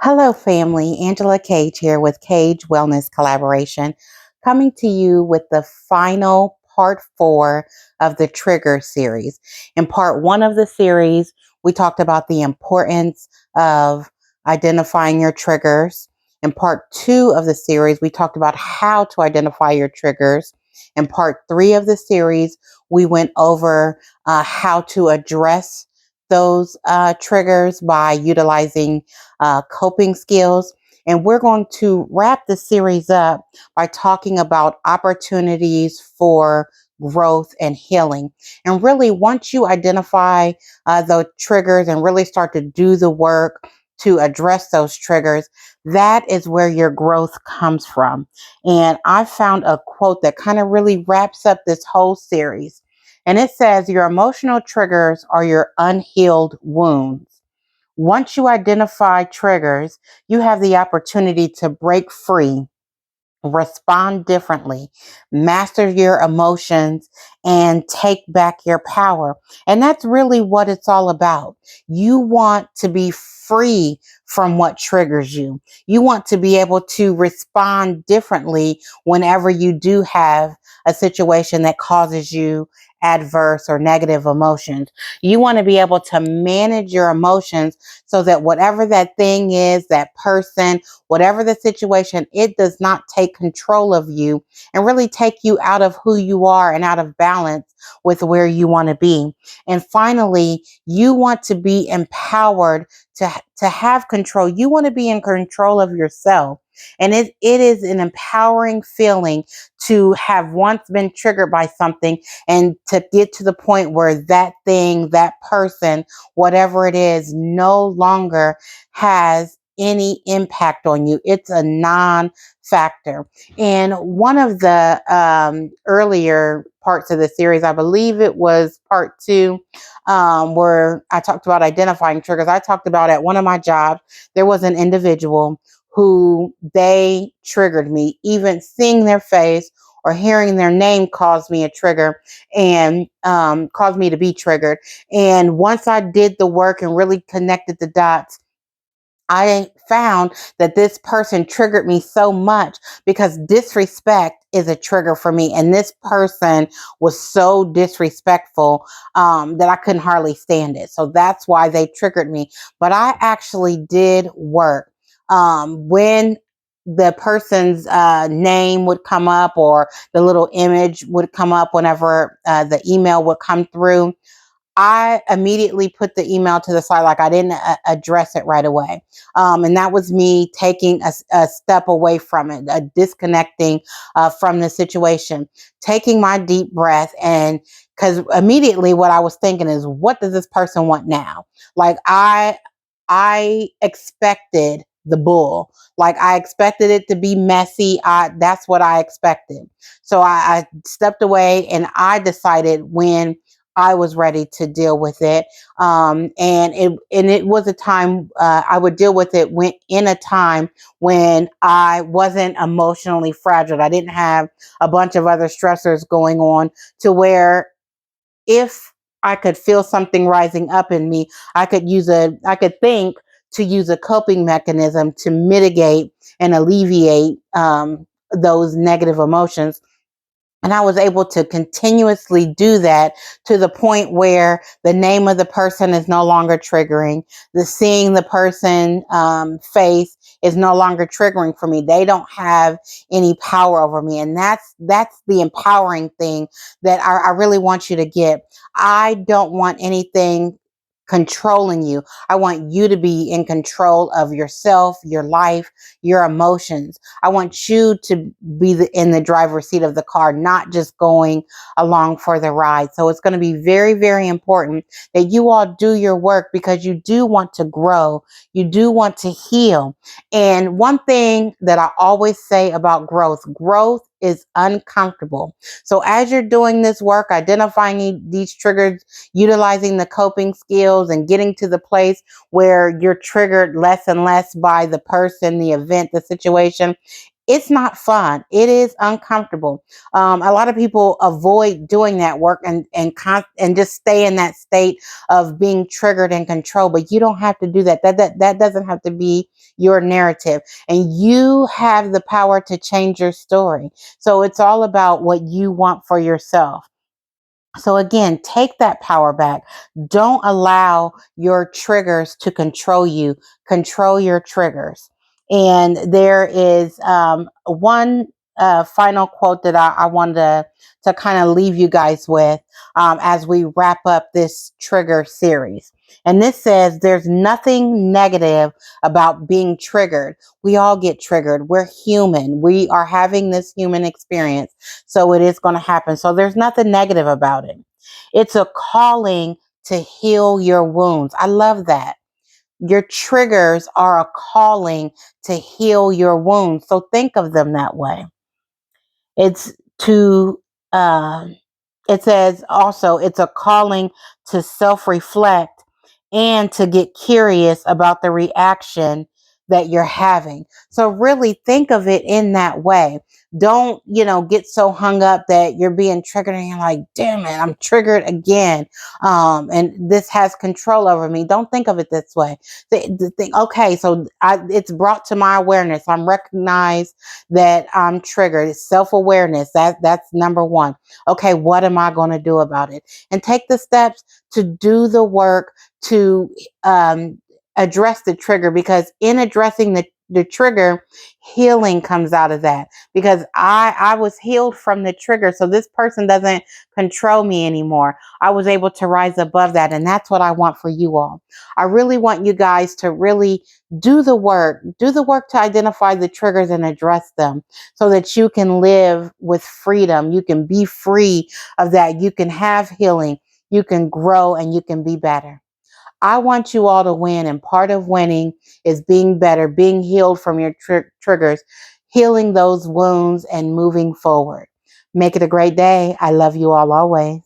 Hello, family. Angela Cage here with Cage Wellness Collaboration, coming to you with the final part 4 of the Trigger series. In part 1 of the series, we talked about the importance of identifying your triggers. In part 2 of the series, we talked about how to identify your triggers. In part 3 of the series, we went over how to address those triggers by utilizing coping skills. And we're going to wrap the series up by talking about opportunities for growth and healing. And really, once you identify the triggers and really start to do the work to address those triggers, that is where your growth comes from. And I found a quote that kind of really wraps up this whole series. And it says, "Your emotional triggers are your unhealed wounds. Once you identify triggers, you have the opportunity to break free, respond differently, master your emotions, and take back your power." And that's really what it's all about. You want to be free from what triggers you. You want to be able to respond differently whenever you do have a situation that causes you adverse or negative emotions. You want to be able to manage your emotions so that whatever that thing is, that person, whatever the situation, it does not take control of you and really take you out of who you are and out of balance with where you want to be. And finally, you want to be empowered to have control. You want to be in control of yourself. And it is an empowering feeling to have once been triggered by something and to get to the point where that thing, that person, whatever it is, no longer has any impact on you. It's a non factor. And one of the earlier parts of the series, I believe it was part 2, where I talked about identifying triggers. I talked about at one of my jobs, there was an individual who they triggered me. Even seeing their face or hearing their name caused me a trigger and caused me to be triggered. And once I did the work and really connected the dots, I found that this person triggered me so much because disrespect is a trigger for me. And this person was so disrespectful that I couldn't hardly stand it. So that's why they triggered me. But I actually did work. When the person's name would come up or the little image would come up whenever the email would come through, I immediately put the email to the side, like I didn't address it right away. And that was me taking a step away from it, disconnecting from the situation, taking my deep breath. And because immediately what I was thinking is, what does this person want now? Like I expected the bull. Like I expected it to be messy. That's what I expected. So I stepped away and I decided when I was ready to deal with it. And it was a time I would deal with it when in a time when I wasn't emotionally fragile. I didn't have a bunch of other stressors going on to where if I could feel something rising up in me, I could think to use a coping mechanism to mitigate and alleviate those negative emotions. And I was able to continuously do that to the point where the name of the person is no longer triggering. The seeing the person face is no longer triggering for me. They don't have any power over me. And that's the empowering thing that I really want you to get. I don't want anything controlling you. I want you to be in control of yourself, your life, your emotions. I want you to be in the driver's seat of the car, not just going along for the ride. So it's going to be very, very important that you all do your work because you do want to grow. You do want to heal. And one thing that I always say about growth is uncomfortable. So as you're doing this work, identifying these triggers, utilizing the coping skills and getting to the place where you're triggered less and less by the person, the event, the situation, It's not fun. It is uncomfortable. A lot of people avoid doing that work and just stay in that state of being triggered and controlled. But you don't have to do that. That doesn't have to be your narrative. And you have the power to change your story. So it's all about what you want for yourself. So again, take that power back. Don't allow your triggers to control you. Control your triggers. And there is one final quote that I wanted to kind of leave you guys with as we wrap up this trigger series. And this says, there's nothing negative about being triggered. We all get triggered. We're human. We are having this human experience. So it is going to happen. So there's nothing negative about it. It's a calling to heal your wounds. I love that. Your triggers are a calling to heal your wounds. So think of them that way. It's to, it says also, it's a calling to self-reflect and to get curious about the reaction that you're having. So really think of it in that way. Don't, get so hung up that you're being triggered and you're like, damn it, I'm triggered again. And this has control over me. Don't think of it this way. Think, okay, so it's brought to my awareness. I'm recognized that I'm triggered. It's self-awareness. That's number one. Okay, what am I going to do about it? And take the steps to do the work to address the trigger, because in addressing the trigger, healing comes out of that, because I was healed from the trigger. So this person doesn't control me anymore. I was able to rise above that. And that's what I want for you all. I really want you guys to really do the work to identify the triggers and address them so that you can live with freedom. You can be free of that. You can have healing. You can grow and you can be better. I want you all to win, and part of winning is being better, being healed from your triggers, healing those wounds and moving forward. Make it a great day. I love you all always.